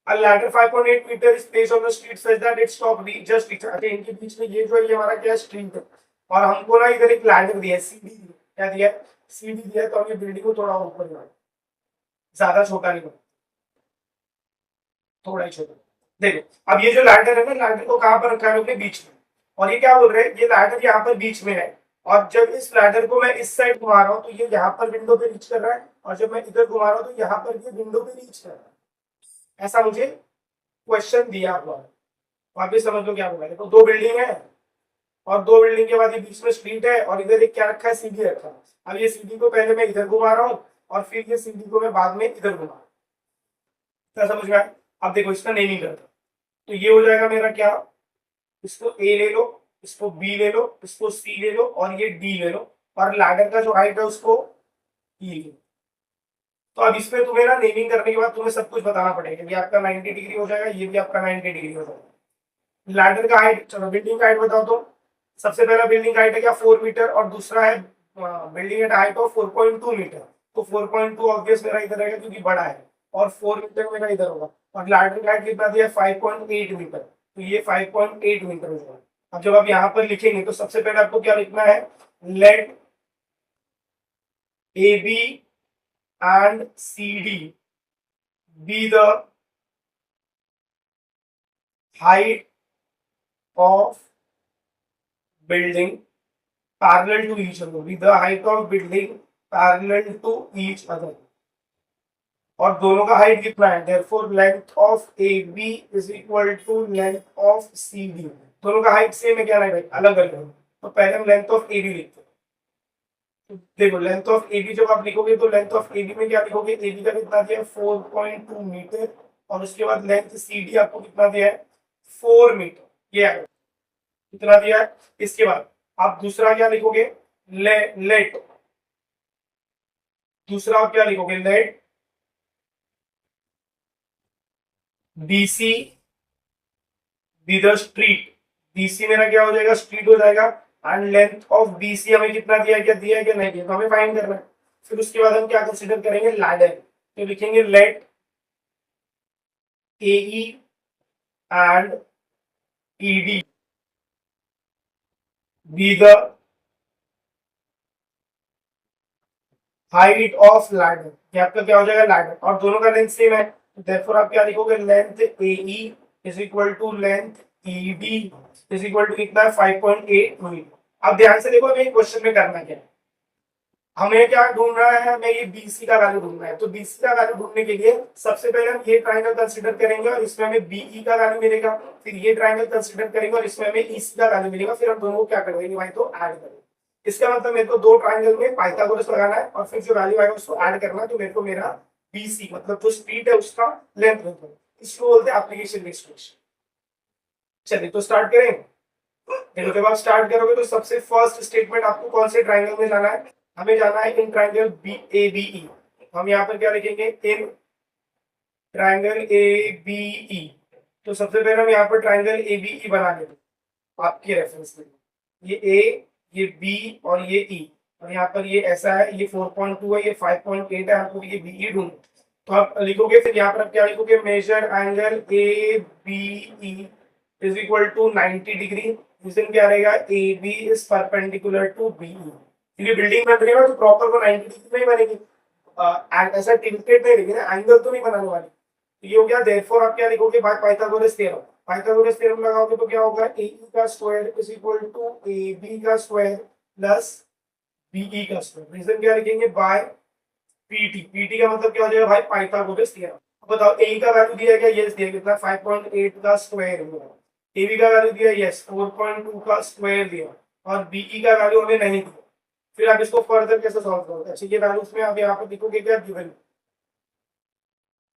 A ladder 5.8 meter is placed on the street such that its top just reach, अच्छा इनके बीच में ये जो है ये हमारा क्या स्ट्रीट है, और हमको ना इधर एक लैडर दिया है, सीढ़ी, क्या दिया है, सीढ़ी दिया है, तो हम ये बिल्डिंग को थोड़ा ऊपर बनाए, ज्यादा छोटा नहीं बना, थोड़ा ही छोटा। देखो अब ये जो लैडर है ना, लैडर को कहाँ पर रखा है अपने बीच में, और ये क्या बोल रहे हैं, ये लैडर यहाँ पर बीच में है, और जब इस लैडर को मैं इस साइड घुमा रहा हूँ तो ये यहाँ पर विंडो पे रीच कर रहा है, और जब मैं इधर घुमा रहा हूँ तो यहाँ पर ये विंडो पे रीच कर रहा है। ऐसा मुझे क्वेश्चन दिया हुआ है, वापिस समझ लो क्या होगा। देखो दो बिल्डिंग है और दो बिल्डिंग के बाद ये बीच में स्ट्रीट है, और इधर एक क्या रखा है, सीढ़ी रखा है। अब ये सीढ़ी को पहले मैं इधर घुमा रहा हूँ और फिर ये सीढ़ी को मैं बाद में इधर घुमा, क्या समझ में आया। अब देखो इसका नेमिंग करता, तो ये हो जाएगा मेरा क्या, इसको ए ले लो, इसको बी ले लो, इसको सी ले लो और ये डी ले लो, और लैडर का जो हाइट है उसको ई ले लो। तो अब इसमें तुम्हें ना नेमिंग करने के बाद तुम्हें सब कुछ बताना पड़ेगा, ये आपका 90 डिग्री हो जाएगा, ये भी आपका 90 डिग्री हो जाएगा। लैडर का हाइट, चलो बिल्डिंग का हाइट बताओ तो। सबसे पहला बिल्डिंग हाइट है क्या, 4 मीटर, और दूसरा है बिल्डिंग हाइट ऑफ 4.2 मीटर, तो 4.2 ऑब्वियस मेरा इधर रहेगा क्योंकि बड़ा है, और 4 मीटर मेरा इधर होगा, और लैडर हाइट कितना दिया, 5.8 मीटर, तो ये 5.8 मीटर हो जाएगा। अब जब आप यहाँ पर लिखेंगे तो सबसे पहले आपको क्या लिखना है, let A B and C D be the height of building parallel to each other, with the height of building parallel to each other, और दोनों का हाइट कितना है, therefore length of A B is equal to length of C D. दोनों का हाइट सेम है क्या, नहीं भाई, अलग अलग है। तो पहले हम लेंथ ऑफ ए बी लिखते हैं। देखो लेंथ ऑफ ए बी जब आप लिखोगे तो लेंथ ऑफ ए बी में क्या लिखोगे, ए बी का कितना दिया है 4.2 मीटर, और उसके बाद लेंथ सी डी आपको कितना दिया है 4 मीटर, ये आएगा कितना दिया है। इसके बाद आप दूसरा क्या लिखोगे, लेट, दूसरा आप क्या लिखोगे, let BC be the street, BC मेरा क्या हो जाएगा, स्ट्रीट हो जाएगा। एंड लेंथ ऑफ BC हमें कितना दिया है, क्या दिया है क्या नहीं दिया, तो हमें फाइंड करना है। फिर उसके बाद हम क्या कंसीडर करेंगे, लैडर, तो लिखेंगे let AE and ED be the height of ladder, ये आपका क्या हो जाएगा, लैडर, और दोनों का लेंथ सेम है, तो देयरफॉर आप क्या लिखोगे, length AE is equal to length ED is equal to कितना है 5.8 मीटर। अब ध्यान से देखो हमें क्वेश्चन में करना क्या है, हमें क्या ढूंढना है, हमें ये BC का वैल्यू ढूंढना है। तो BC का वैल्यू ढूंढने के लिए सबसे पहले हम ये ट्रायंगल कंसीडर करेंगे और इसमें हमें BE का वैल्यू मिलेगा, फिर ये ट्रायंगल कंसीडर करेंगे और इसमें हमें EC का वैल्यू मिलेगा, फिर हम दोनों को क्या कर देंगे भाई, तो ऐड करेंगे। इसका मतलब मेरे को दो ट्रायंगल में पाइथागोरस लगाना है और फिर जो वैल्यू आएगा उसको ऐड करना है, तो मेरे को मेरा BC मतलब जो स्ट्रीट है उसका लेंथ निकालना, इसको बोलते हैं एप्लीकेशन बेस्ड क्वेश्चन। चलिए तो स्टार्ट करें। देखो जब आप स्टार्ट करोगे तो सबसे फर्स्ट स्टेटमेंट आपको कौन से ट्रायंगल में जाना है, हमें जाना है इन ट्रायंगल ABE। हम यहाँ पर क्या लिखेंगे, इन ट्रायंगल ABE। तो सबसे पहले हम यहाँ पर ट्रायंगल ABE बना लेंगे आपके रेफरेंस में, ये A, ये B और ये E, और यहाँ पर ये ऐसा है, ये 4.2 है, ये 5.8 है, आपको ये BE ढूंढ। तो आप लिखोगे, फिर यहाँ पर आप क्या लिखोगे, measure angle ABE is equal to 90 degree. Reason क्या रहेगा, AB इज परपेंडिकुलर टू BE। क्योंकि बिल्डिंग बन रही है ना, तो प्रॉपर वो 90 डिग्री नहीं बनेगी, ऐसा टिल्टेड नहीं रहेगी ना, एंगल तो नहीं बनाने वाली। तो ये हो गया, देयरफॉर आप क्या लिखोगे, by Pythagoras theorem. Pythagoras theorem लगाओगे तो क्या होगा, AE का square is equal to AB का स्क्वायर प्लस BE का स्क्वायर। रीजन क्या लिखेंगे, बाय PT का मतलब क्या हो जाएगा भाई, पाइथागोरस थ्योरम। बताओ AE का वैल्यू दिया गया, यस दिया कितना 5.8 का स्क्वायर हुआ, AB का वैल्यू दिया यस 4.2 का स्क्वायर दिया, और BE का वैल्यू हमें नहीं दिया। फिर आप इसको फर्दर कैसे सॉल्व करोगे, अच्छा ये वैल्यूज में आप यहाँ पर लिखोगे क्या, गिवन।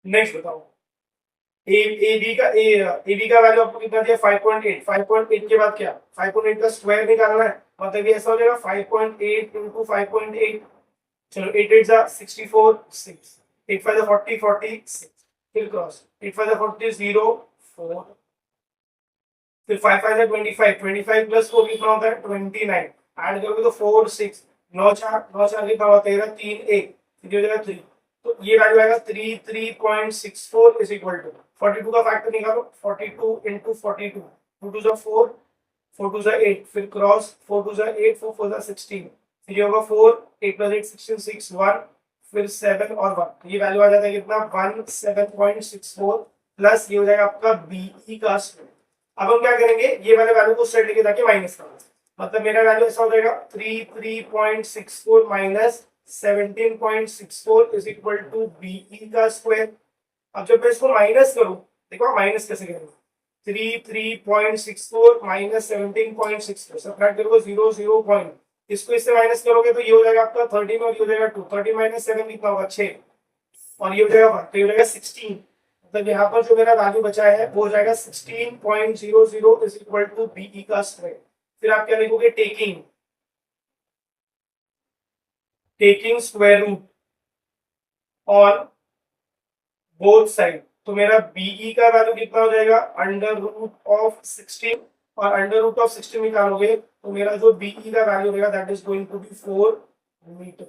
नेक्स्ट बताओ, AB का वैल्यू आपको कितना दिया 5.8, 5.8 के बाद क्या, 5.8 का स्क्वायर निकालना है, मतलब ये ऐसा हो जाएगा 5.8 इंटू 5.8। चलो 8 8 जा 64, 6 8 5 जा 40, 46, फिर क्रॉस 8 5 जा 40, 0 4, फिर 5 5 जा 25, 25 प्लस 4 कितना होता है 29, ऐड करोगे तो 4 6 9 4 9 4 कितना होता है 13 3 1, फिर हो जाएगा 3। तो ये वैल्यू आएगा 33.64 इज इक्वल टू 42 का फैक्टर निकालो, 42 इंटू 42, 2 2 जा 4, 4 2 जा 8, फिर क्रॉस 4 2 जा 8, 4 4 जा 16, फिर ये होगा 4 8 प्लस 8 16 6 1, फिर 7 और 1, तो ये वैल्यू आ जाता है कितना 17.64 प्लस ये हो जाएगा आपका BE का स्क्वायर। अब हम क्या करेंगे, ये वाले वैल्यू को स्ट्रेट लेके जाके माइनस करना, मतलब मेरा वैल्यू ऐसा हो जाएगा 33.64 minus 17.64 is equal to BE का स्क्वायर। अब जब मैं इसको माइनस करूं, देखो माइनस कैसे करेंगे, 33.64 माइनस 17.64, सब्ट्रैक्ट करोगे 0 0 पॉइंट, इसको इससे माइनस करोगे तो ये हो जाएगा आपका 13 और ये हो जाएगा 2, 30 माइनस 7 कितना होगा 6, और ये हो जाएगा 1, तो ये हो जाएगा 16। मतलब यहाँ पर जो मेरा वैल्यू बचा है वो हो जाएगा 16.00 इज इक्वल टू BE का स्क्वायर। फिर आप क्या लिखोगे, taking square root on both side, तो मेरा BE का वैल्यू कितना हो जाएगा अंडर रूट ऑफ 16, और अंडर रूट ऑफ 16 निकालोगे तो मेरा जो BE का वैल्यू रहेगा that is going to be 4 metre.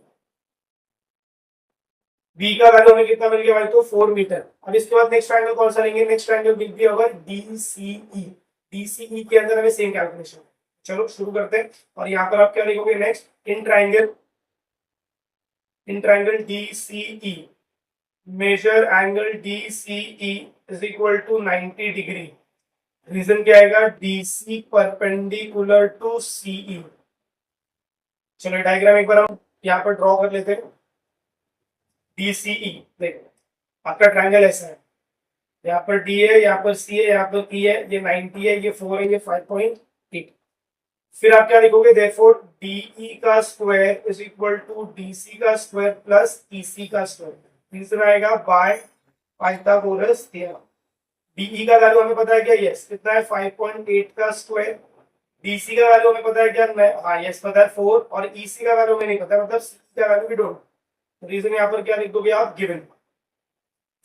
B का वैल्यू हमें कितना मिल गया भाई, तो 4 मीटर। अब इसके बाद नेक्स्ट ट्रायंगल कौन सा लेंगे, नेक्स्ट ट्रायंगल विल बी होगा DCE। DCE के अंदर हमें सेम कैलकुलेशन, चलो शुरू करते हैं। और यहाँ पर आप क्या लिखोगे, next in triangle DCE measure angle DCE is equal to 90 degree. Reason क्या आएगा, DC परपेंडिकुलर टू CE। चलो डायग्राम एक बार हम यहाँ पर ड्रॉ कर लेते हैं DCE। देखो आपका ट्राइंगल ऐसा है, यहाँ पर D है, यहाँ पर C है, यहाँ पर E है, ये 90 है, ये 4 है, ये 5.8। फिर आप क्या लिखोगे, देयरफॉर DE का square is equal to DC का स्क्वायर प्लस EC का स्क्वायर। तीसरा आएगा बाय पाइथागोरस थ्योरम। DE का वैल्यू हमें पता है क्या, यस कितना है 5.8 का स्क्वायर। DC का वैल्यू हमें पता है क्या, हाँ यस पता है 4, और EC का वैल्यू हमें नहीं पता, मतलब C का वैल्यू भी डोंट। रीजन यहाँ पर क्या लिख दोगे आप, गिवन।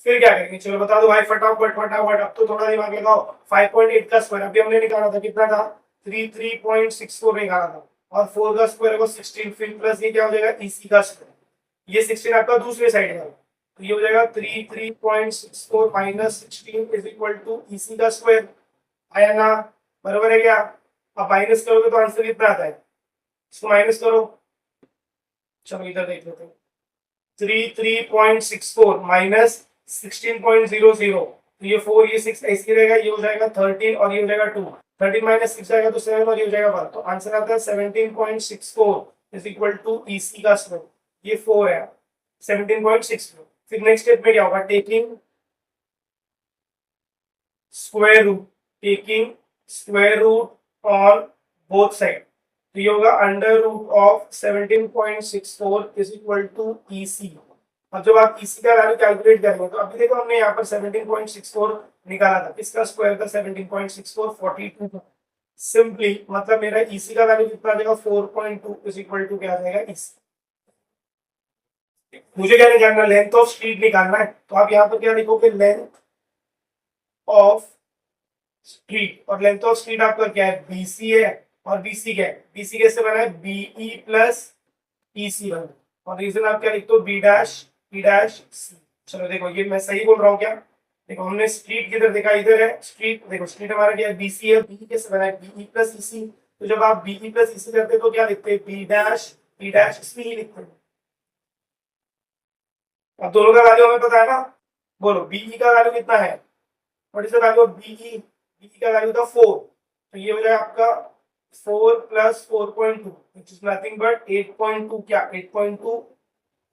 फिर क्या करेंगे, चलो बता दो भाई फटाफट फटाफट, अब तो थोड़ा दिमाग लगाओ। 5.8 का स्क्वायर अभी हमने निकाला था, कितना था 33.64 निकाला था, और 4 का स्क्वायर है वो 16, फिर प्लस ये क्या हो जाएगा EC का स्क्वायर, ये 16 आपका दूसरे साइड का, तो ये हो जाएगा 33.64 minus 16 is equal to EC का स्क्वायर। आया ना, बराबर है क्या। अब माइनस करोगे तो आंसर कितना आता है, इसको माइनस करो। चलो इधर देख लेते हैं, 33.64 माइनस 16.00, तो ये 4 ये 6 ऐसे रहेगा, ये हो जाएगा 13 और ये हो जाएगा 2, 13 माइनस 6 आएगा तो 7 और ये हो जाएगा 1, तो आंसर आता है 17.64 इज इक्वल टू EC का स्क्वायर, ये 4 है 17.64। फिर नेक्स्ट स्टेप में क्या होगा, taking square root, taking square root on both side, तो ये होगा under root of 17.64 is equal to EC। अब जब आप EC का वैल्यू कैलकुलेट करेंगे तो अभी देखो हमने यहाँ पर 17.64 निकाला था, किसका स्क्वायर था 17.64 42 था। सिंपली मतलब मेरा EC का वैल्यू कितना आ जाएगा 4.2 इज इक्वल टू क्या आ जाएगा EC। मुझे क्या निकालना, लेंथ ऑफ स्ट्रीट निकालना है, तो आप यहाँ पर क्या लिखोगे, लेंथ ऑफ स्ट्रीट, और लेंथ ऑफ स्ट्रीट आपका क्या है BC है, और BC क्या है, BC कैसे बना है BE प्लस EC बना, और रीजन आप क्या लिखते हो B डैश C। चलो देखो ये मैं सही बोल रहा हूँ क्या, देखो हमने स्ट्रीट किधर देखा, इधर है स्ट्रीट, देखो स्ट्रीट हमारा क्या है BC है, BE कैसे बना है BE प्लस EC, तो जब आप BE प्लस EC करते हो तो क्या लिखते हैं B डैश C ही लिखते हैं। अब दोनों का वैल्यू हमें पता है ना, बोलो BE का वैल्यू कितना है, what is the value of BE, BE का वैल्यू था 4, तो ये हो जाएगा आपका 4 plus 4.2 which is nothing but 8.2, क्या 8.2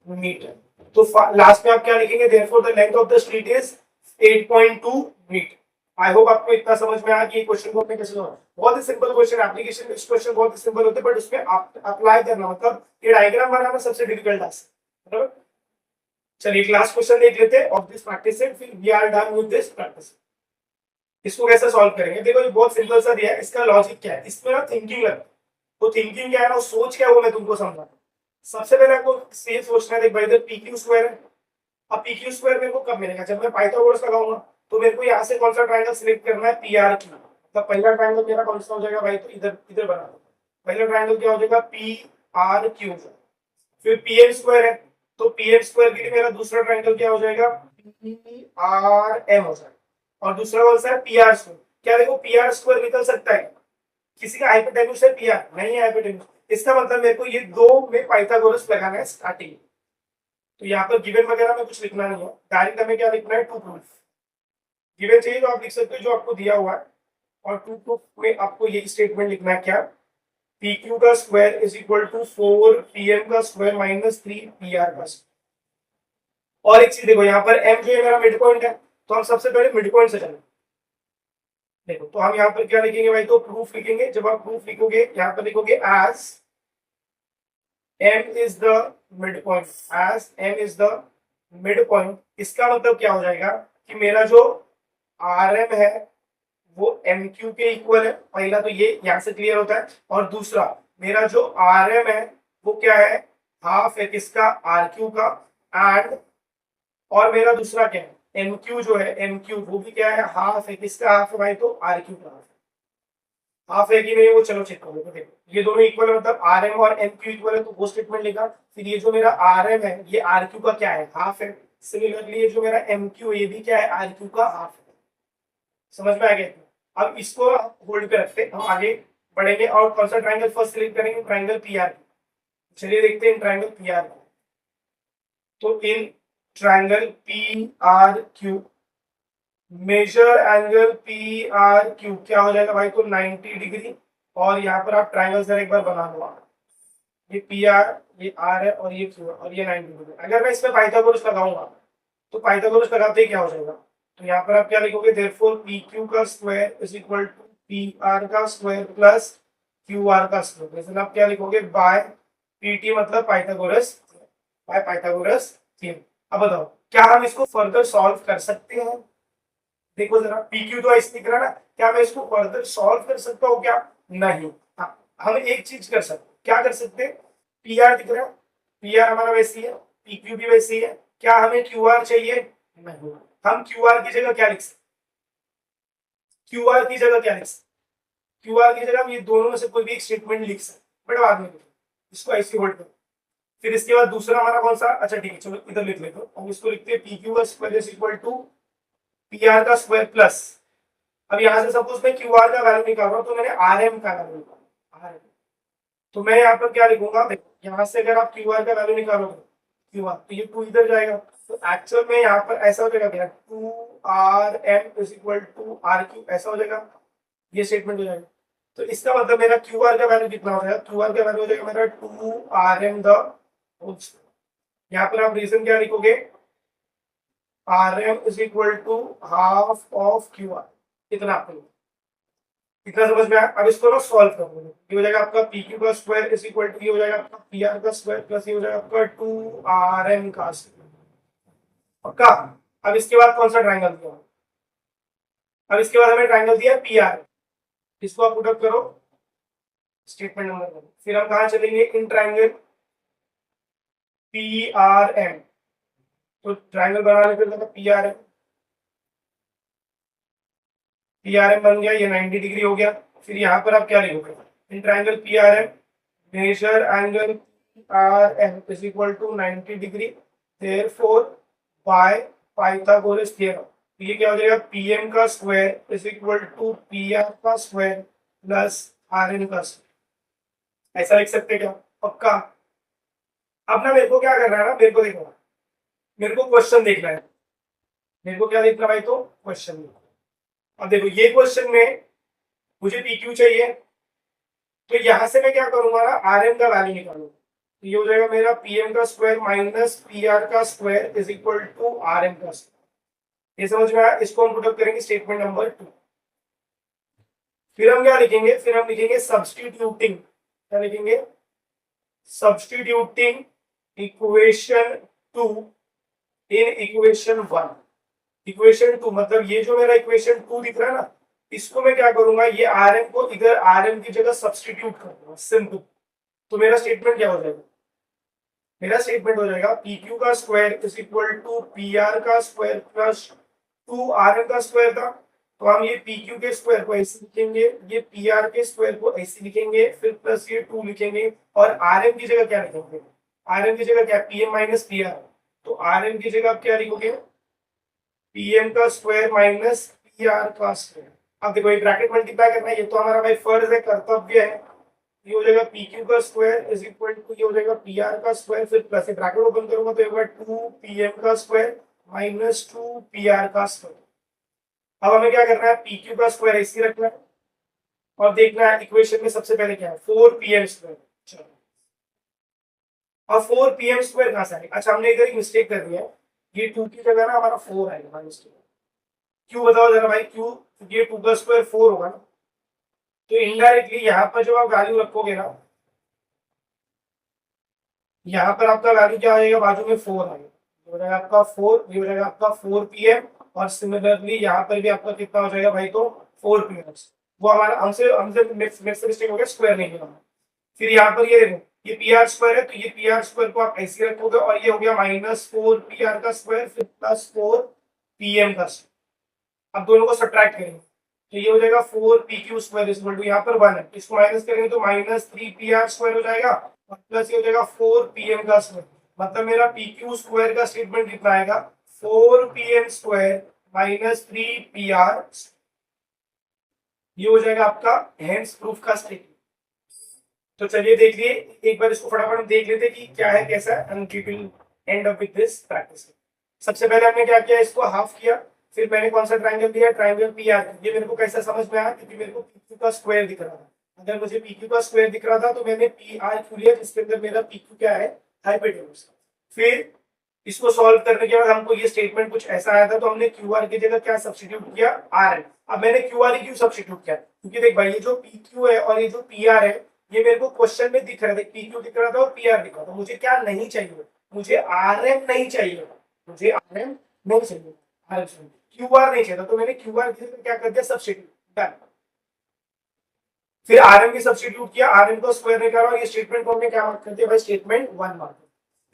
मीटर। तो लास्ट में आप क्या लिखेंगे, therefore the length of the street is 8.2 metre. I hope आपको इतना समझ में आया कि क्वेश्चन को अपने कैसे solve। बहुत ही सिंपल क्वेश्चन, एप्लीकेशन इस क्वेश्चन बहुत ही सिंपल होते हैं, बट उसमें आप अप्लाई करना, मतलब ये डायग्राम बनाना सबसे डिफिकल्ट टास्क, बराबर। चलिए क्लास क्वेश्चन देख लेते हैं ऑफ दिस प्रैक्टिस सेट, फिर we are done with this practice. इसको कैसे सॉल्व करेंगे, देखो ये बहुत सिंपल सा दिया है, इसका लॉजिक क्या है, इसमें ना थिंकिंग लगता है, तो थिंकिंग क्या है ना, सोच क्या है वो मैं तुमको समझाता हूँ। सबसे पहले आपको सेम सोचना है, देख भाई इधर PQ स्क्वायर है, अब PQ स्क्वायर मेरे को कब मिलेगा, जब मैं पाइथागोरस लगाऊंगा, तो मेरे को यहाँ से कौन सा ट्रायंगल सिलेक्ट करना है PRQ, मतलब पहला ट्रायंगल मेरा कौन सा हो जाएगा भाई, तो इधर इधर बना दो, पहला ट्रायंगल क्या हो जाएगा PRQ। फिर PM स्क्वायर है, तो PM स्क्वायर के लिए मेरा दूसरा ट्रायंगल क्या हो जाएगा PRM हो जाएगा, और दूसरा कौन सा है PR स्क्वायर। क्या देखो PR स्क्वायर निकल सकता है, किसी का हाइपोटेन्यूज है PR नहीं है हाइपोटेन्यूज, इसका मतलब मेरे को ये दो में पाइथागोरस लगाना है स्टार्टिंग। तो यहाँ पर गिवन वगैरह में कुछ लिखना नहीं है, डायरेक्ट हमें क्या लिखना है, टू प्रूफ। गिवन चाहिए तो आप लिख सकते हो जो आपको दिया हुआ है, और टू प्रूफ में आपको ये स्टेटमेंट लिखना है क्या, PQ का square is equal to 4 PM का स्क्वायर माइनस 3 PR का स्क्वायर। और एक चीज देखो, यहाँ पर M जो है मेरा मिड पॉइंट है, तो हम सबसे पहले मिड पॉइंट से चलेंगे। देखो तो हम यहाँ पर क्या लिखेंगे भाई, तो प्रूफ लिखेंगे, जब आप प्रूफ लिखोगे यहाँ पर लिखोगे as M is the midpoint, as M is the midpoint, इसका मतलब क्या हो जाएगा कि मेरा जो RM है वो MQ के इक्वल है, पहला तो ये यहाँ से क्लियर होता है, और दूसरा मेरा जो RM है वो क्या है, हाफ है किसका, RQ का, एंड और मेरा दूसरा क्या है MQ जो है, MQ वो भी क्या है, हाफ है किसका, हाफ है भाई, तो RQ का हाफ। हाफ है कि नहीं वो चलो चेक करो, देखो ये दोनों इक्वल है, मतलब RM और MQ इक्वल है, तो वो स्टेटमेंट लिखा। फिर ये जो मेरा RM है ये RQ का क्या है, हाफ है। सिमिलरली ये जो मेरा MQ ये भी क्या है, RQ का हाफ है। समझ में आ गया, अब इसको होल्ड पे रखते हम आगे बढ़ेंगे, और कौन सा ट्राइंगल फर्स्ट सिलेक्ट करेंगे, ट्राइंगल PR। चलिए देखते हैं ट्राइंगल PR। तो in triangle PRQ measure angle PRQ क्या हो जाएगा भाई, तो 90 डिग्री, और यहाँ पर आप ट्राइंगल सर एक बार बना लो। ये पी आर, ये आर है और ये क्यू है और ये 90 डिग्री। अगर मैं इसमें पाइथागोरस लगाऊंगा तो पाइथागोरस लगाते ही क्या हो जाएगा, तो यहाँ पर आप क्या लिखोगे, देयरफॉर पी क्यू का square is equal to P R का स्क्वायर प्लस क्यू आर का स्क्वायर। जैसे आप क्या लिखोगे, बाय पी टी मतलब पाइथागोरस, बाय पाइथागोरस थ्योरम। अब बताओ क्या हम इसको फर्दर सॉल्व कर सकते हैं? देखो जरा, पी क्यू तो ऐसे दिख रहा है ना, क्या मैं इसको फर्दर सॉल्व कर सकता हूँ क्या? नहीं। हाँ, हम एक चीज कर सकते, क्या कर सकते हैं, पी आर दिख रहा है, पी आर हमारा वैसी है, पी क्यू भी वैसी है, क्या हमें क्यू आर चाहिए? नहीं। हम क्यू आर की जगह क्या लिख सकते, क्यू आर की जगह क्या लिख सकते, क्यू आर की जगह हम ये दोनों में से कोई भी एक स्टेटमेंट लिख सकते, बट बाद में लिखो, इसको ऐसे होल्ड करो। फिर इसके बाद दूसरा हमारा कौन सा, अच्छा ठीक है चलो इधर लिख लेते हो, हम इसको लिखते हैं पी क्यू का square is equal to P R का स्क्वायर प्लस, अब यहां से सपोज मैं क्यू आर का वैल्यू निकाल रहा हूं तो मैंने आर एम का वैल्यू निकाला, तो मैं यहाँ पर क्या लिखूंगा, देखो यहाँ से अगर आप क्यू आर का वैल्यू निकालोगे क्यू आर, तो ये टू इधर जाएगा, तो एक्चुअल में यहाँ पर ऐसा हो जाएगा, two R M is equal to R Q, ऐसा हो जाएगा, ये स्टेटमेंट हो जाएगा। तो इसका मतलब मेरा क्यू आर का वैल्यू कितना हो जाएगा, क्यू आर का वैल्यू हो जाएगा मेरा two R M the whole square. यहाँ पर आप रीजन क्या लिखोगे, R M is equal to half of Q R, इतना आपको, इतना समझ में आया। अब इसको ना सॉल्व कर लो, ये हो जाएगा आपका पी क्यू का स्क्वायर इज इक्वल टू, ये हो जाएगा आपका पी आर का स्क्वायर प्लस ये हो जाएगा आपका टू आर एम का स्क्वायर, पक्का। अब इसके बाद कौन सा ट्रायंगल दिया, अब इसके बाद हमें ट्रायंगल दिया पी आर, इसको आप पुट अप करो स्टेटमेंट नंबर 1, फिर हम कहाँ चलेंगे, in triangle P R M, तो ट्रायंगल बनाने के लिए P R M, P R M बन गया, ये 90 डिग्री हो गया। फिर यहाँ पर आप क्या लिखोगे, in triangle P R M measure angle R M is equal to 90 degree, therefore by Pythagoras theorem, ये क्या हो जाएगा, पी एम का square is equal to P R का स्क्वायर प्लस आर एम का स्क्वायर, ऐसा लिख सकते क्या, पक्का। अब ना मेरे को क्या करना है ना, मेरे को देखो, मेरे को क्वेश्चन देखना है, मेरे को क्या देखना भाई, तो क्वेश्चन। अब देखो ये क्वेश्चन में मुझे पी क्यू चाहिए, तो यहां से मैं क्या करूंगा ना, आर एम का वैल्यू निकालूंगा, तो ये हो जाएगा मेरा पी एम का स्क्वायर माइनस पी आर का square is equal to R M का स्क्वायर, ये समझ में आया। इसको हम पुटअप करेंगे स्टेटमेंट नंबर 2। फिर हम क्या लिखेंगे, फिर हम लिखेंगे सब्स्टिट्यूटिंग, क्या लिखेंगे, substituting equation 2 in equation 1। Equation 2 मतलब ये जो मेरा इक्वेशन 2 दिख रहा है ना, इसको मैं क्या करूंगा, ये आर एम को इधर आर एम की जगह सब्स्टिट्यूट कर दूंगा, सिंपल। तो मेरा स्टेटमेंट क्या हो जाएगा, मेरा स्टेटमेंट हो जाएगा पी क्यू का square is equal to P R का square plus two R M का स्क्वायर था, तो हम ये पी क्यू के स्क्वायर को ऐसे लिखेंगे, ये पी आर के स्क्वायर को ऐसे लिखेंगे, फिर प्लस ये 2 लिखेंगे, और आर एम की जगह क्या लिखेंगे, आर एम की जगह क्या, P M minus P R, तो आर एम की जगह आप क्या लिखोगे, पी एम का स्क्वायर माइनस पी आर का स्क्वायर। अब देखो ये ब्रैकेट मल्टीप्लाई करना है, ये तो हमारा भाई फर्ज है, कर्तव्य है। ये हो जाएगा पी क्यू का स्क्वायर इज इक्वल टू, ये हो जाएगा पी आर का स्क्वायर, फिर प्लस ब्रैकेट ओपन करूंगा तो ये होगा 2 पी एम का स्क्वायर माइनस 2 पी आर का स्क्वायर। अब हमें क्या करना है, पी क्यू का स्क्वायर ऐसे रखना है और देखना है इक्वेशन में सबसे पहले क्या है, 4 पी एम स्क्वायर। चलो अब 4 पी एम स्क्वायर कहां से आएगा, अच्छा हमने इधर एक मिस्टेक कर दिया है, ये 2 की जगह ना हमारा 4 आएगा माइनस 2। क्यों बताओ जरा भाई, क्यों, ये 2 का स्क्वायर 4 होगा ना, तो इनडायरेक्टली यहाँ पर जब आप वैल्यू रखोगे ना, यहाँ पर आपका वैल्यू क्या आएगा, बाजू में 4 आएगा, ये हो जाएगा आपका 4, ये हो जाएगा आपका 4 पीएम, और सिमिलरली यहाँ पर भी आपका कितना हो जाएगा भाई, तो 4 पीएम। वो हमारा हमसे हमसे मिस्टेक हो गया, स्क्वायर नहीं किया। फिर यहाँ पर ये देखो, ये पी आर स्क्वायर है, तो ये पी आर स्क्वायर को आप ऐसे रखोगे, और ये हो गया माइनस 4 पी आर का स्क्वायर फिर प्लस 4 पीएम का स्क्वायर। अब दोनों को सब्ट्रैक्ट करेंगे, तो ये हो जाएगा 4 P Q square is equal to, यहाँ पर 1 है, इसको माइनस करेंगे तो माइनस 3 पी आर स्क्वायर हो जाएगा, और प्लस ये हो जाएगा 4 पीएम का स्क्वायर। मतलब मेरा पी क्यू स्क्वायर का स्टेटमेंट कितना आएगा, 4 PM square minus 3 P R, ये हो जाएगा आपका हेंस प्रूफ का स्टेटमेंट। तो चलिए देख लिए एक बार, इसको फटाफट हम देख लेते कि क्या है कैसा है, and we will end up with this practice. सबसे पहले हमने क्या किया, इसको हाफ किया, फिर मैंने कौन सा ट्रायंगल दिया, ट्रायंगल पी आर। ये मेरे को कैसा समझ में आया, क्योंकि मेरे को पी क्यू का स्क्वायर दिख रहा है, अगर मुझे पी क्यू का स्क्वायर दिख रहा था तो मैंने पी आर क्यू लिया, जिसके अंदर मेरा पी क्यू क्या है, हाइपोटेन्यूज। फिर इसको सॉल्व करने के बाद हमको ये स्टेटमेंट कुछ ऐसा आया था, तो हमने क्यू आर की जगह क्या सब्स्टिट्यूट किया, आर एन। अब मैंने क्यू आर क्यू सब्स्टिट्यूट किया क्योंकि देख भाई, ये जो पी क्यू है और ये जो पी आर है, ये मेरे को क्वेश्चन में दिख रहा था, पी क्यू दिख रहा था और पी आर दिख रहा था। मुझे क्या नहीं चाहिए, मुझे आर एम नहीं चाहिए, मुझे आर एम नहीं चाहिए, क्यू आर नहीं चाहिए था, तो मैंने क्यू आर की जगह क्या कर दिया, सब्स्टिट्यूट। फिर आर एम की सब्स्टिट्यूट किया, आर एम को स्क्वायर निकाला और ये स्टेटमेंट को हमने क्या मार्क कर दिया भाई, स्टेटमेंट 1 मार्क।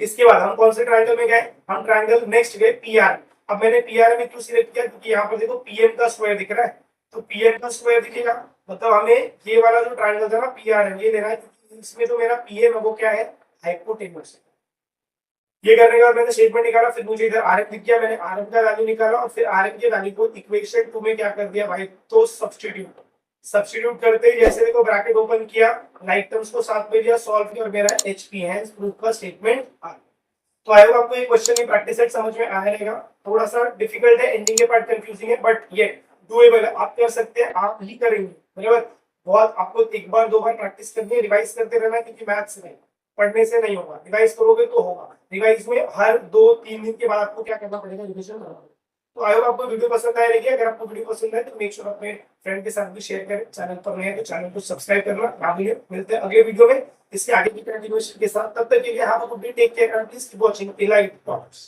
इसके बाद हम कौन से ट्रायंगल में गए, हम ट्रायंगल नेक्स्ट गए पीआर। अब मैंने पीआर में क्यों सिलेक्ट किया, क्योंकि यहाँ पर देखो पीएम का स्क्वायर दिख रहा है, तो पीएम का स्क्वायर दिखेगा, मतलब हमें ये वाला जो ट्रायंगल था ना पीआर है, ये लेना है, क्योंकि इसमें जो मेरा पीएम है वो क्या है, हाइपोटेन्यूज। ये करने के बाद मैंने स्टेटमेंट निकाला, फिर मुझे इधर आरएम दिख गया, मैंने आरएम का वैल्यू निकाला और फिर आरएम के वैल्यू को इक्वेशन 2 में क्या कर दिया भाई, तो सब्स्टिट्यूट करते ही जैसे देखो ब्रैकेट ओपन किया, लाइक टर्म्स को साथ में लिया, सॉल्व किया और मेरा एचपी हैंस प्रूफ का स्टेटमेंट आ गया। तो आई होप आपको ये क्वेश्चन की प्रैक्टिस सेट समझ में आया रहेगा। थोड़ा सा डिफिकल्ट है, एंडिंग के पार्ट कंफ्यूजिंग है, बट ये डूएबल है, आप कर सकते हैं, आप ही करेंगे बराबर। बहुत आपको एक बार दो बार प्रैक्टिस करनी है, रिवाइज करते रहना, क्योंकि मैथ्स नहीं पढ़ने से नहीं होगा, रिवाइज करोगे तो होगा। रिवाइज में हर 2-3 दिन के बाद आपको क्या करना पड़ेगा, रिविजन करना पड़ेगा। तो आई होप आपको वीडियो पसंद आया रहेगी। अगर आपको वीडियो पसंद है तो मेक श्योर अपने फ्रेंड के साथ भी शेयर करें। चैनल पर नए हैं तो चैनल को सब्सक्राइब करना ना भूलें। मिलते हैं अगले वीडियो में इसके आगे की कंटिन्यूएशन के साथ। तब तक के लिए have a good day, take care and please keep watching Elite talks.